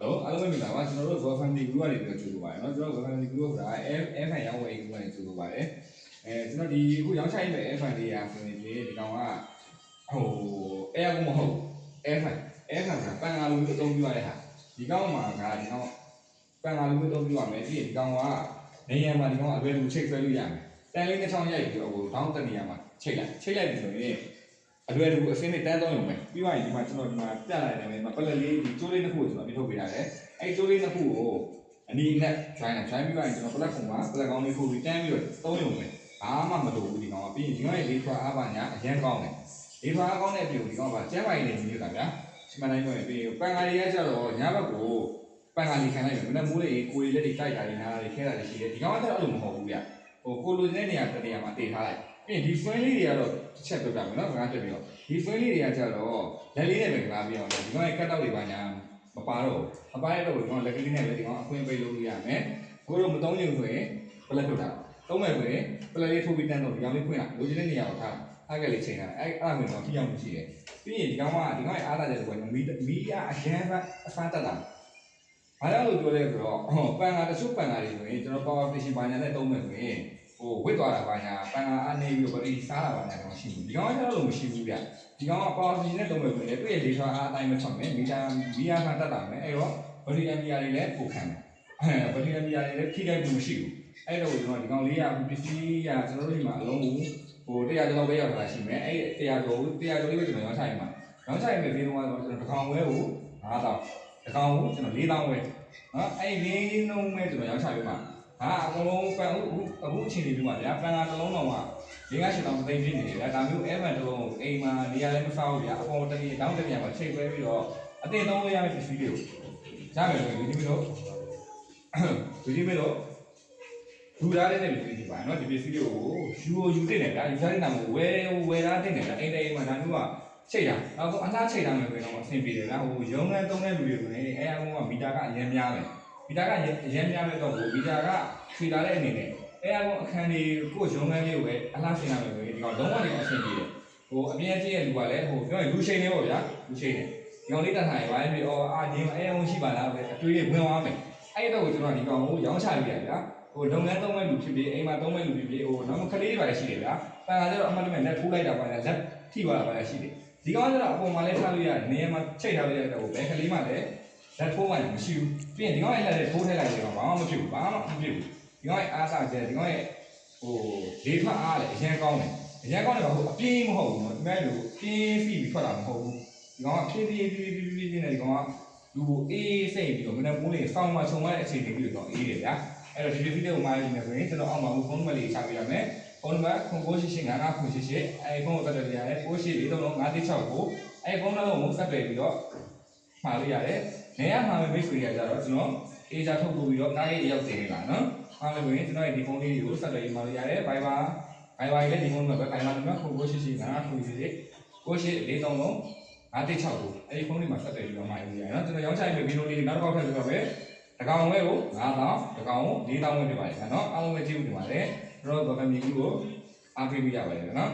Hello, alo mình bảo chúng nó có fan đi qua thì được chụp bài nó có fan đi qua là em phải nhau vậy cũng này chụp bài đấy chúng nó đi cũng giống sai vậy em phải đi à thì cao à hồ em cũng một hồ em phải là ban alo cái đông như vậy hả thì cao mà cả thì cao ban alo cái đông như vậy mấy thì cao à nếu em mà thì cao về một check về luôn vậy但係呢啲創業嘅我當真係嘛，出嚟嘅時候咧，အလွယ်တကူအစင်းနဲ့တန်းတော့ရုံပဲပြီးသွားရင်ဒီမှာကျွန်တော်ဒီမှာပြလိုက်တယ်မှာပလက်လေးဒီကျိုးလေးတစ်ခုကိုကျွန်တော်ပြထုတ်ပေးရတယ်အဲ့ကျိုးလေးတစ်ခုကိုအနီးနဲ့ join ပြီးသွားရင်ကျွန်တော်ပလက်ဖုန်းမှာပလက်ကောင်းလေးထိုးပြီးတန်းပြီးတော့သုံးရုံပဲဘာမှမလုပ်ဘူးဒီကောင်ကပြီးရင်ဒီကောင်ရဲ့လေးထွားအားပါညာအရင်ကောင်းတယ်လေးထွားအားကောင်းတဲ့အပြင်ဒီကောင်ကကျန်းမာရေးနဲ့ညီနေတာဗျာစီမံတိုင်းပြောရင်ပြီးပန်ကားလေးကကျတော့ညဘက်ကိုပန်ကားလေးခံလိုက်မယ်မနေ့မိုးလေးကိုယ်လေးလက်တွေတိုက်တာလေးနားလေးခဲတာလေးရှိတယ်ဒီကောင်ကတော့အဲ့လိုမဟုတ်ဘူးဗျကိုလိုချင်တဲ့နေရာတစ်နေရာမှာတည်ထားလိုက်ပြီးဒီ friend လေးတွေကတော့တစ်ချက်ပြောပြမယ်နော်စကားတက်ပြီးတော့ဒီ friend လေးတွေကကျတော့လက်လေးနဲ့ပဲကြလားပြအောင်လေဒီကောင်ရဲ့ကတ်တော့တွေပါညာမပါတော့မပါရတော့ဒီကောင်လက်ကလေးနဲ့ပဲဒီကောင်အခွင့်ပေးလို့ရမယ်ကိုတို့မသုံးချင်ဆိုရင်ပလက်ထုတ်တာသုံးမယ်ဆိုရင်ပလက်လေးထိုးပြီးတန်းတော့ဒီကောင်လေးဖွင့်လာလိုချင်တဲ့နေရာကိုထားအားကလေးချိန်ထားအဲ့အားဝင်တော့ထိရောက်မှုရှိတယ်ပြီးရင်ဒီကောင်ရဲ့အားသာတဲ့ကွယ်မီးအရန်အဖမ်းတက်တာဘာလို့ပြောလဲဆိုတော့ပန်ကာတချို့ပန်ကာတွေဆိုရင်ကျွန်တော် power station ဘာညာနဲ့သုံးမယ်ဆိုရင်ဟိုဝစ်သွားတာဘာညာပန်ကာအနေပြီးတော့ဗရီစားတာဘာညာတော့မရှိဘူးဒီကောင်ကကျတော့မရှိဘူးဗျဒီကောင်က power station နဲ့သုံးမယ်ဆိုရင်သူ့ရဲ့ data အားအတိုင်းမထွက်မယ်မီတာခံတက်တာမယ်အဲ့တော့ဗရီ MBR တွေလည်းပိုခံတယ်ဗရီ MBR တွေလည်းထိခိုက်မှုမရှိဘူးအဲ့တော့ကျွန်တော်ဒီကောင်လေးကပစ္စည်းကကျွန်တော်တို့ဒီမှာအလုံးကိုဟို100ကျော်ပဲရောက်လာရှိမယ်အဲ့100ကျော်လေးပဲကျွန်တော်ရောင်းချရင်မှာရောင်းချရင်ပဲဒီကောင်ကတော့ကျွန်တော်တစ်ကောင်ဝဲကို9000တစ်ကောင်ကိုကျွန်တော်4000ဝဲနော်အဲ့ဒီနှုံးမဲ့ကျွန်တော်ရောင်းချပေးမှာဟာအကုန်လုံးပန်အခုအချိန်လေးပြမှာဗျာပန်ကတစ်လုံးတော့က5-8တောင်သိမ့်ပြနေတယ်ဗျာဒါမျိုးအဲ့မှန်တစ်လုံးကိုအိမ်မှာနေရာလည်းမဆောက်ဘူးဗျာအပေါ်တနေ့တောင်းတနေရာမှာချိန်ပွဲပြီးတော့အတင်သုံးလို့ရမယ့်ပစ္စည်းတွေကိုရမယ်ဆိုရင်ဒီမျိုးတော့လူသားတဲ့ပစ္စည်းတွေပါနော်ဒီပစ္စည်းတွေကိုယူတင်တယ်ဗျာယူစားနေတာမဟုတ်ဝယ်သားတင်တယ်ဗျာအိမ်တိုင်းမှာဒါမျိုးကချိန်တာနောက်ဆုံးအလားချိန်တာမျိုးပဲတော့အဆင်ပြေတယ်ဗျာဟိုရုံးနဲ့သုံးတဲ့လူတွေဆိုရင်အဲအကောင်ကမီတာကအရင်များတယ်မီတာကအရင်များမဲ့တော့မီတာကခြေလာတဲ့အနေနဲ့အဲအကောင်အခန်းတွေကိုရုံးခန်းလေးကိုပဲအလားချိန်တာမျိုးပဲဒီကောင်လုံးဝဒီအဆင်ပြေတယ်ဟိုအပြင်းကြီးရဲ့လူကလည်းဟိုပြောရင်လူချိန်နေပေါ့ဗျာလူချိန်နေဒီကောင်လေးတက်ထားရင်ဘာလဲပြီးဒီအဲအကောင်ရှိပါလားပဲအတွေးလေးဝင်သွားမယ်အဲ့တော့ကျွန်တော်ဒီကောင်ကိုရောင်းချပြရဗျာဟိုလုပ်ငန်းသုံးမဲ့လူဖြစ်ဖြစ်အိမ်မှာသုံးမဲ့လူဖြစ်ဖြစ်ဟိုနောက်ခလေးတွေပါရှိတယ်ဗျာပန်လာကျတော့အမှတ်တမဲ့လက်ထိုးလိုက်တာပါလားလက်ထိသွားတာပါလားရှိတယ်ဒီကောင်ကျတော့အပေါ်မှာလဲထားလို့ရတယ်နေရာမှာချိန်ထားလို့ရတဲ့ဟိုဘယ်ကလေးမှလည်းလက်ထိုးမှမရှိဘူးပြီးရင်ဒီကောင်ရဲ့လက်နဲ့ထိုးထည့်လိုက်တယ်ဘာမှမဖြစ်ဘူးဒီကောင်ရဲ့အားစားကျဒီကောင်ရဲ့ဟိုလေထွက်အားလည်းအရင်ကောင်းတယ်ဟိုအပြင်းမဟုတ်ဘူးနော်ဒီမဲ့လို့ပြင်းစီပြီးထွက်တာမဟုတ်ဘူးဒီကောင်ကဖြည်းဖြည်းနဲ့ဒီကောင်ကလူကိုအေးစိတ်ပြီးတော့မနေ့မိုးလေးစောင်းမှခြုံမှတဲ့အချိန်တွေပြီးတော့အေးတယ်ဗျာအဲ့တော့ဒီဗီဒီယိုကိုမှားနေတယ်ဆိုရင်ကျွန်တော်အောက်မှာဖုန်းနံပါတ်လေးချပေးရမယ်ဖုန်းနံပါတ်09885598အဲ့ဖုန်းကိုဆက်သွယ်ရရတယ်9843536969အဲ့ဖုန်းနံပါတ်ကိုဆက်သွယ်ပြီးတော့မှာလို့ရတယ်နေရာမှာမိတ်ဆွေတွေကြတော့ကျွန်တော်အေဂျာထုတ်ပို့ပြီးတော့ကားလေးရောက်တင်နေတာနော်အားလို့ရင်ကျွန်တော်ရဲ့ဒီဖုန်းလေးကိုဆက်သွယ်မှာလို့ရတယ် Viber လည်းဒီဖုန်းနံပါတ် Viber နံပါတ်9845984339အဲ့ဒီဖုန်းလေးမှာဆက်သွယ်ပြီးတော့မှာလို့ရတယ်နော်ကျွန်တော်ရောင်းချရေးဗီဒီယိုလေးနောက်တစ်ခေါက်ထပ်ပြီးတော့ပဲတကောင်ဝဲကို9000တကောင်ကို4000ဝဲပြပါတယ်နော်အားလုံးပဲကြည့်ဦးတင်ပါတယ်ကျွန်တော်ဗကမြေကြီးကိုအားပေးပြရပါတယ်နော်